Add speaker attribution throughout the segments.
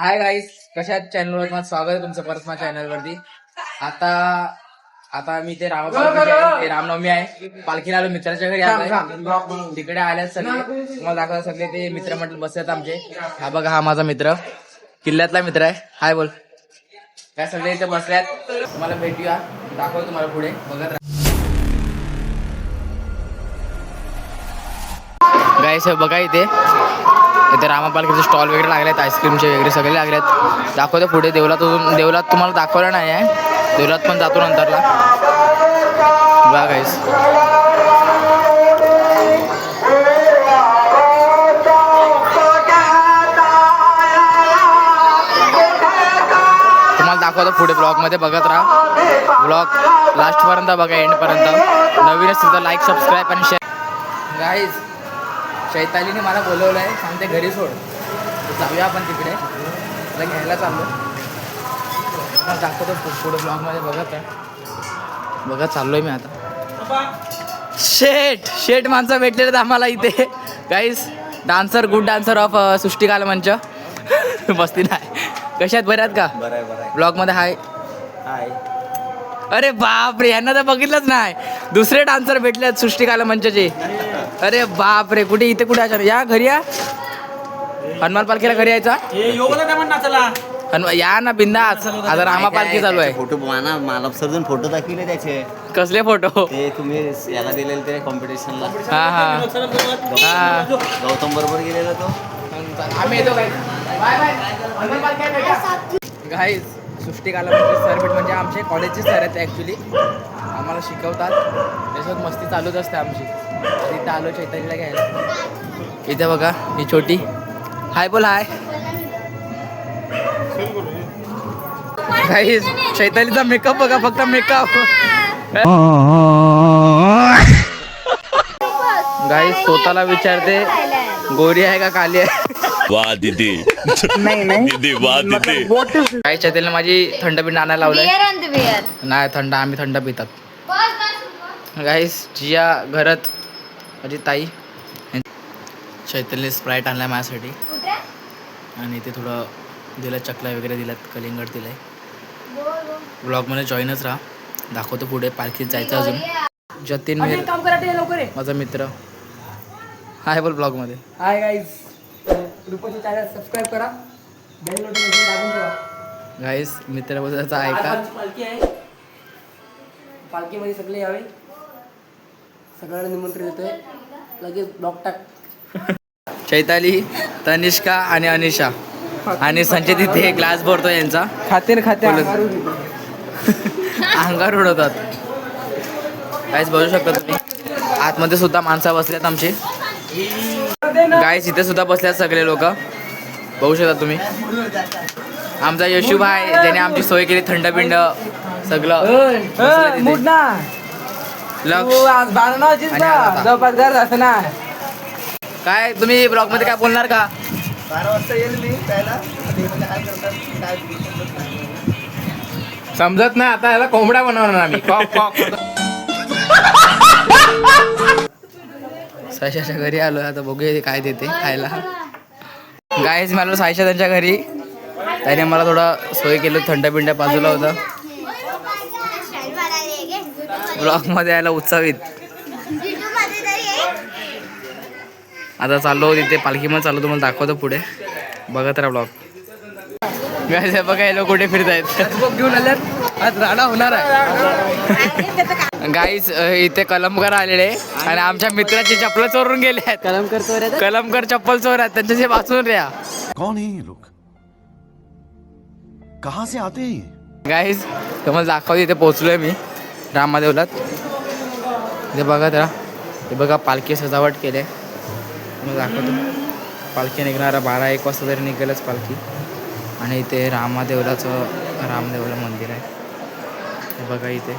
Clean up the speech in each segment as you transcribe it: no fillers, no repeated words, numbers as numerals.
Speaker 1: Hi guys, कशा चॅनलवर माझं स्वागत आहे तुमचं परत माझ्या चॅनलवरती. आता आता मी ते रामनवमी आहे, पालखीला आलो, मित्राच्या घरी आलोय. तिकडे आल्यात सगळे, तुम्हाला दाखवतात सगळे ते मित्र म्हटलं बसतात आमचे. हा बघा, हा माझा मित्र, किल्ल्यातला मित्र आहे. हाय बोल. काय सगळे इथे बसल्यात, तुम्हाला भेटूया, दाखवतो तुम्हाला पुढे बघत. गाईस बघा इथे रामा पालखीचे स्टॉल वगैरे लागलेत, आईस्क्रीमचे वगैरे सगळे लागलेत. दाखवतो पुढे. देवलात तुम्हाला दाखवलं नाही आहे, देवलात पण जातो नंतरला. बघा गाईस, तुम्हाला दाखवतो पुढे ब्लॉगमध्ये. बघत राहा ब्लॉग लास्टपर्यंत, बघा एंडपर्यंत. नवीन असेल तर लाईक, सबस्क्राईब आणि शेअर. गाईस, चैतालीने मला बोलवलं आहे, सांगते घरी सोड, जाऊया आपण तिकडे, मला घ्यायला चाललो. मला दाखवतो पुढे ब्लॉगमध्ये. बघत चाललोय मी आता. शेट माणसं भेटलेले आम्हाला इथे. गाईस, डान्सर, गुड डान्सर ऑफ सृष्टी कालमंच बसती नाही. कशात बऱ्यात का? ब्लॉगमध्ये हाय. अरे बाप रे, यांना तर बघितलंच नाही. दुसरे डान्सर भेटलेत सृष्टी कालमंचचे. अरे बाप रे, कुठे इथे कुठे या घरी या, हनुमान पालखीला घरी यायचा. या ना बिंदास, आता रामा पालखी चालू आहे.
Speaker 2: फोटो मला सर्जन फोटो दाखविले त्याचे.
Speaker 1: कसले फोटो?
Speaker 2: ते तुम्ही याला दिलेले ते कॉम्पिटिशनला.
Speaker 1: हा
Speaker 2: गौतम बरोबर गेलेला तो.
Speaker 1: आम्ही येतो गाईस. सृष्टी कालमंच सर भेट म्हणजे आमचे कॉलेजचे सर आहेत ॲक्च्युली, आम्हाला शिकवतात, त्याच्यात मस्ती चालूच असते आमची. इथं आलो चैतालीला घ्यायला. इथे बघा ही छोटी. हाय बोल. हाय गाईस, चैतालीचा मेकअप बघा, फक्त मेकअप. गाईस स्वतःला विचारते गोरी आहे का काली आहे.
Speaker 3: वाह दीदी, दीदी वाह दीदी.
Speaker 1: काय चैतालीने माझी थंड पिंड आणायला लावलंय. नाही थंड, आम्ही थंड पितात. गाईस, जिया घरात माझी ताई. चैतालीने स्प्राईट आणलाय माझ्यासाठी, आणि ते थोडं दिलं, चकल्या वगैरे दिल्यात, कलिंगड दिलंय. ब्लॉगमध्ये जॉईनच राहा, दाखवतो पुढे. पालखीत जायचं अजून. जतीन माझा मित्र. हाय बोल ब्लॉगमध्ये. हाय गाईज, रुपाची चॅनल सबस्क्राईब करा, बेल नोटिफिकेशन दाबून ठेवा. गाईज, मित्राबद्दलचा ऐका. पालखी आहे, पालखीमध्ये सगळे यावे, सगळ्यांना निमंत्रण देतोय. लगेच ब्लॉग टाक. चैताली, तनिष्का आणि अनिशा आणि संजय तिथे ग्लास भरतो यांचा. खाते अंगार उडवतात. गाईस बघू शकता तुम्ही, आतमध्ये सुद्धा माणसं बसल्यात आमची. गाईस, इथे सुद्धा बसल्यात सगळे लोक, बघू शकता तुम्ही. आमचा यशुभाई, ज्याने आमची सोय केली, थंड पिंड सगळं. काय तुम्ही ब्लॉग मध्ये काय बोलणार का?
Speaker 2: 12 वाजता येईल मी प्यायला.
Speaker 1: समजत नाही आता, याला कोंबडा बनवणार आम्ही. सायशाच्या घरी आलो, आता बघूया काय देते खायला. गाईज, मला सायशा त्यांच्या घरी, त्याने मला थोडं सोय केलं, थंड पिंड बाजूला होतं. ब्लॉग मध्ये यायला उत्साहित. आता चाललो तिथे पालखीमध्ये चाललो, तुम्हाला दाखवतो पुढे. बघत राहा ब्लॉग. गाईज, बघा हे लोक कुठे फिरत आहेत. घेऊन आल्यात, आज राडा होणार आहे. गाईज, इथे कलमकर आलेले आणि आमच्या मित्राची चप्पल चोरून गेले आहेत. कलमकर चप्पल चोर आहेत, त्यांच्याशी वाचून द्या.
Speaker 3: कौन है ये लोग, कहाँ से आते हैं?
Speaker 1: गाईज, तुम्हाला दाखवतो, इथे पोहोचलोय मी रामदेवलात. इथे बघत राहा, हे बघा पालखी सजावट केली. तुम्हाला दाखवतो, पालखी निघणारा 12-1 वाजता तरी निघेलच पालखी. आणि इथे रामदेवला मंदिर आहे. हे बघा इथे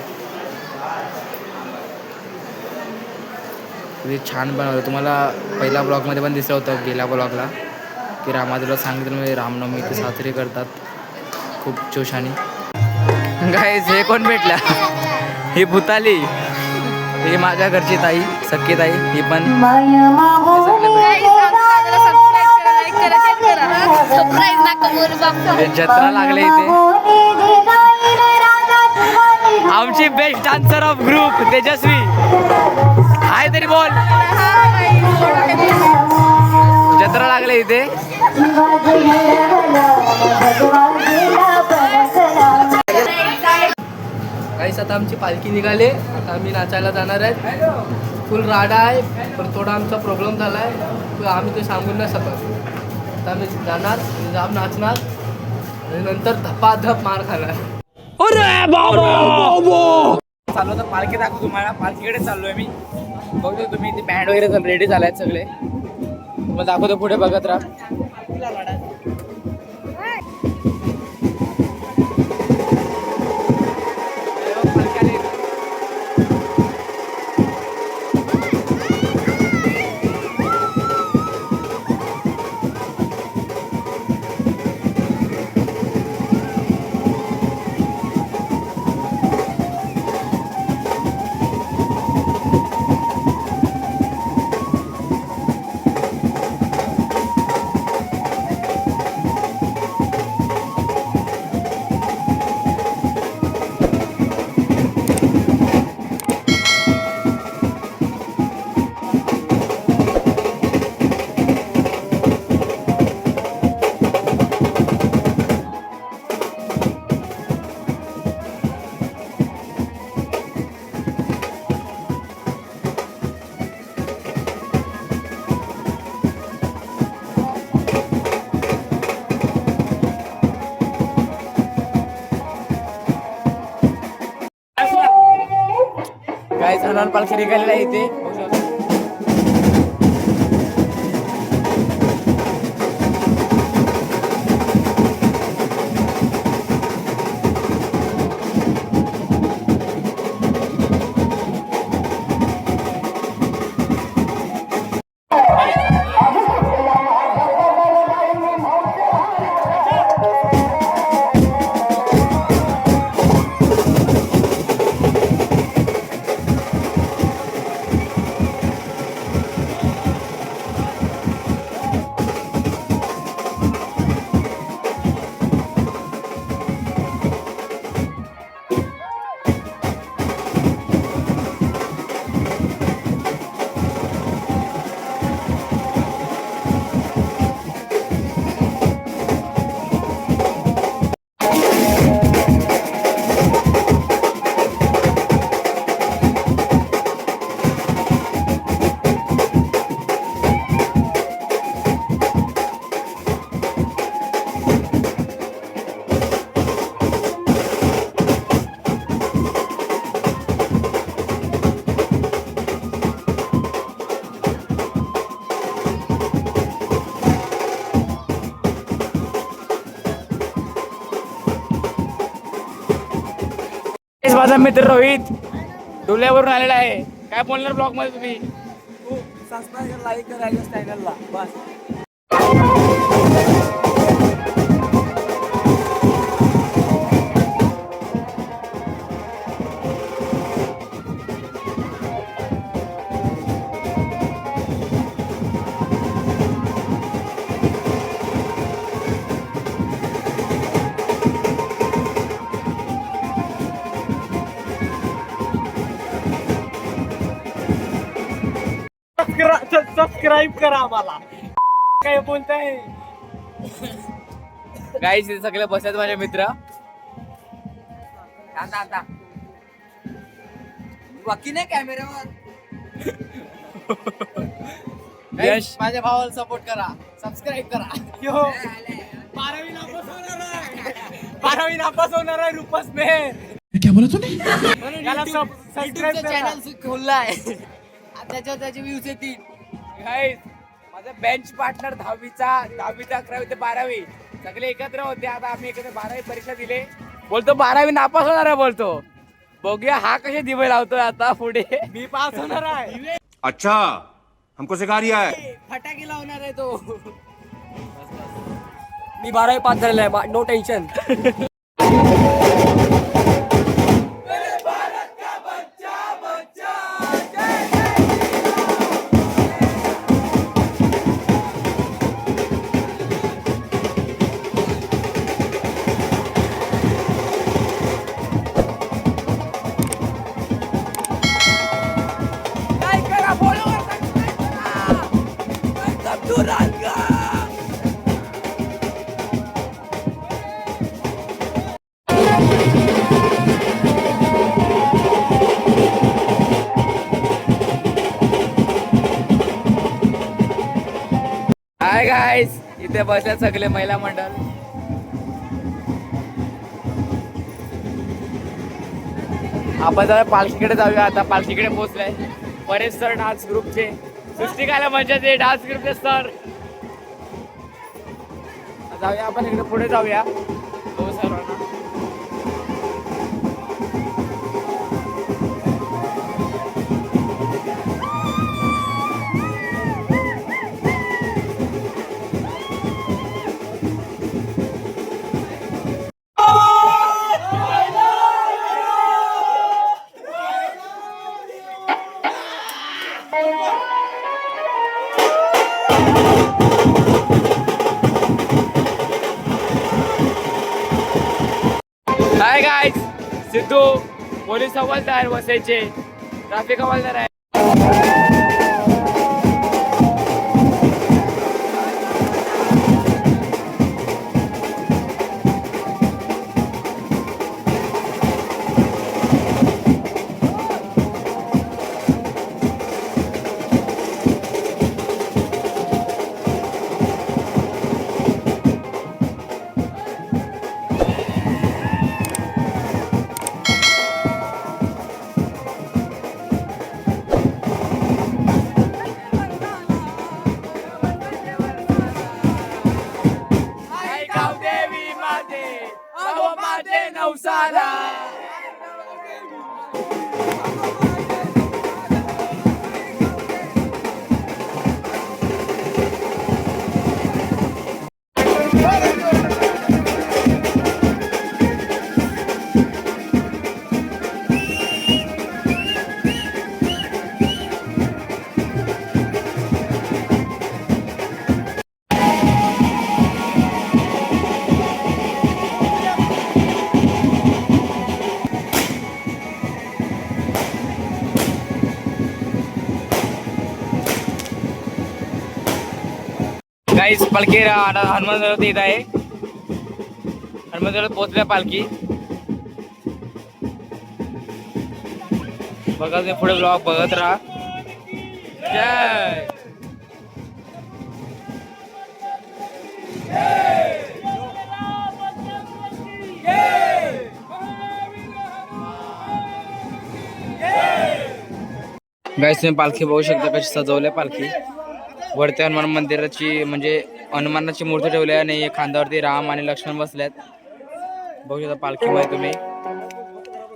Speaker 1: किती छान बनवलं. तुम्हाला पहिल्या ब्लॉगमध्ये पण दिसलं होतं, गेल्या ब्लॉगला, की रामदेवला सांगितलं म्हणजे रामनवमी इथे साजरी करतात खूप जोशाने. गाईज, हे कोण भेटला? ही भूताली, ही माझ्या घरची ताई, सख्खी ताई. ही पण
Speaker 4: सरप्राईज नका बोलू बाप्पा.
Speaker 1: ते जत्रा लागले इथे. आमची बेस्ट डान्सर ऑफ ग्रुप तेजस्वी हाय तरी बोल. जत्रा लागले इथे.
Speaker 5: काहीच आता आमची पालखी निघाली. आता आम्ही नाचायला जाणार आहेत. फुल राडा आहे पण थोडा आमचा प्रॉब्लेम झाला आहे. आम्ही ते सांगून नाही शकत. आता आम्ही जाणार जाम नाचणार आणि नंतर धपाधप मार खाणार.
Speaker 1: चाललो तर पालखी दाखवू तुम्हाला. पालखीकडे चाललोय मी. बघतो तुम्ही ते बँड वगैरे रेडी झालायत सगळे. मग दाखवतो पुढे बघत राहा. काय हनुमान पालखी निघालेली आहे इथे. माझा मित्र रोहित डोल्यावरून आलेला आहे. काय बोलणार ब्लॉग मध्ये तुम्ही.
Speaker 5: सबस्क्राईब लाईक करायचं चॅनलला बस. सबस्क्राईब करा आम्हाला. काय बोलताय
Speaker 1: गाईस इथे सगळे बसतात माझे मित्र.
Speaker 5: बाकी नाही कॅमेऱ्यावर.
Speaker 1: यश
Speaker 5: माझ्या भावाला सपोर्ट करा. सबस्क्राईब करा. 12वी नापास होणार आहे रूपस मेहर.
Speaker 1: क्या बोला तुम्ही.
Speaker 5: सबस्क्राईब चॅनल खोललाय. त्याच्यावर त्याचे व्ह्यूज येतील.
Speaker 1: गाईस माझा बेंच पार्टनर 10वी 11वी ते 12वी सगळे एकत्र होते. आता आम्ही एकत्र 12वी परीक्षा दिले. बोलतो 12वी नापास होणार आहे बोलतो. बघूया हा कसे दिवे लावतोय आता पुढे.
Speaker 5: मी पास होणार आहे.
Speaker 3: अच्छा हमको सिखा रिया है.
Speaker 5: फटाके लावणार आहे तो. मी 12वी पास झालेला आहे. No tension.
Speaker 1: गाईस इथे बसल्या सगळे महिला मंडळ. आपण जरा पालखीकडे जाऊया आता. पालखीकडे पोहोचलाय परेश सर डान्स ग्रुपचे. सृष्टिकाला मजा ते डान्स ग्रुपचे सर. जाऊया आपण इकडे पुढे जाऊया. हो सर्वांना हाय गाइस. सिद्धू पोलीस हवालदार वसईचे ट्रॅफिक हवालदार आहे. गाईस पालखी हनुमान येत आहे. हनुमान पोहोचल्या पालखी. बघा तुम्ही पुढे ब्लॉग बघत राहा. जय गाईस तुम्ही पालखी बघू शकता कशी सजवल्या पालखी. वरती हनुमान मंदिराची म्हणजे हनुमानाची मूर्ती ठेवली आहे आणि खांद्यावरती राम आणि लक्ष्मण बसल्यात. बघू शकता पालखी मध्ये तुम्ही.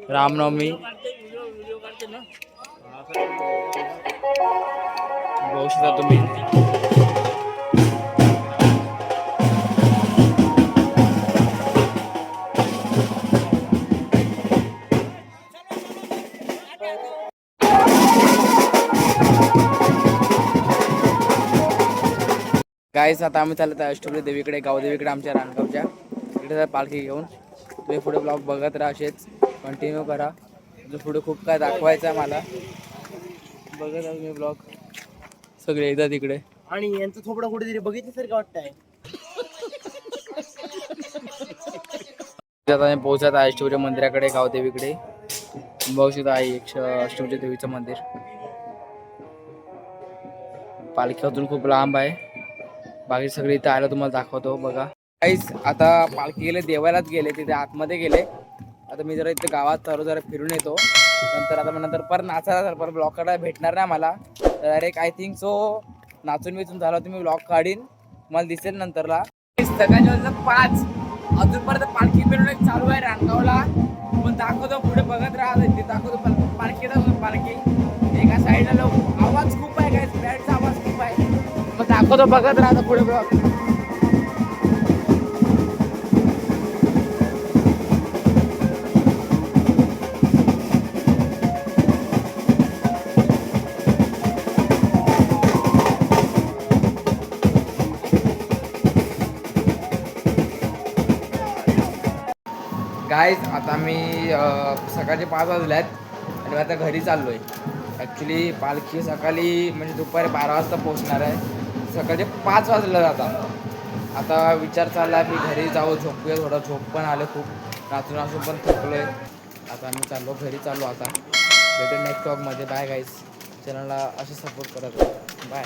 Speaker 1: रामनवमी बघू शकता तुम्ही. गाईस आता आम्ही चालत आहे अष्टविनायक देवीकडे, गावदेवीकडे आमच्या रानगावच्या. इकडे पालखी घेऊन तुम्ही पुढे ब्लॉग बघत राहा. असेच कंटिन्यू करा. पुढे खूप काय दाखवायचं आहे मला. बघत राहा तुम्ही ब्लॉग सगळे एकदा तिकडे.
Speaker 2: आणि यांचं थोडं कुठेतरी बघितल्यासारखं वाटतंय.
Speaker 1: आता आम्ही पोहोचत आहे अष्टविनायक मंदिराकडे, गावदेवीकडे. बघू शकता आहे अष्टविनायक देवीचं मंदिर. पालखी अजून खूप लांब आहे. बाकी सगळे इथे आलं तुम्हाला दाखवतो बघा. गाईस आता पालखी गेले देवालाच गेले, तिथे आतमध्ये गेले. आता मी जरा इथे गावात जरा फिरून येतो. नंतर परत नाचायला परत ब्लॉग काढायला भेटणार नाही मला. तर डायरेक्ट आय थिंक सो नाचून झाला तुम्ही ब्लॉग काढीन मला दिसेल नंतरला. सकाळच्या 5 अजूनपर्यंत पालखी मिरवणूक चालू आहे रानगावला. पण दाखवतो पुढे बघत राहा. ते दाखवतो पालखी पालखी एका साईडला आवाज खूप आहे. काय बँडचा आवाज खूप आहे. मग दाखवतो बघत राहतो पुढे ब्लॉग. गाईज आता मी सकाळचे 5 वाजले आहेत आणि आता घरी चाललो आहे. ॲक्च्युली पालखी सकाळी म्हणजे दुपारी 12 वाजता पोहोचणार आहे. सकाळचे 5 वाजले जातात. आता विचार चालला की घरी जाऊ, झोपूया. थोडा झोप पण आलं खूप. नाचून पण थकलो आहे. आता मी घरी चाललो. आता भेटेल नेक्स्ट व्लॉगमध्ये. Bye guys. चॅनलला असे सपोर्ट करत बाय.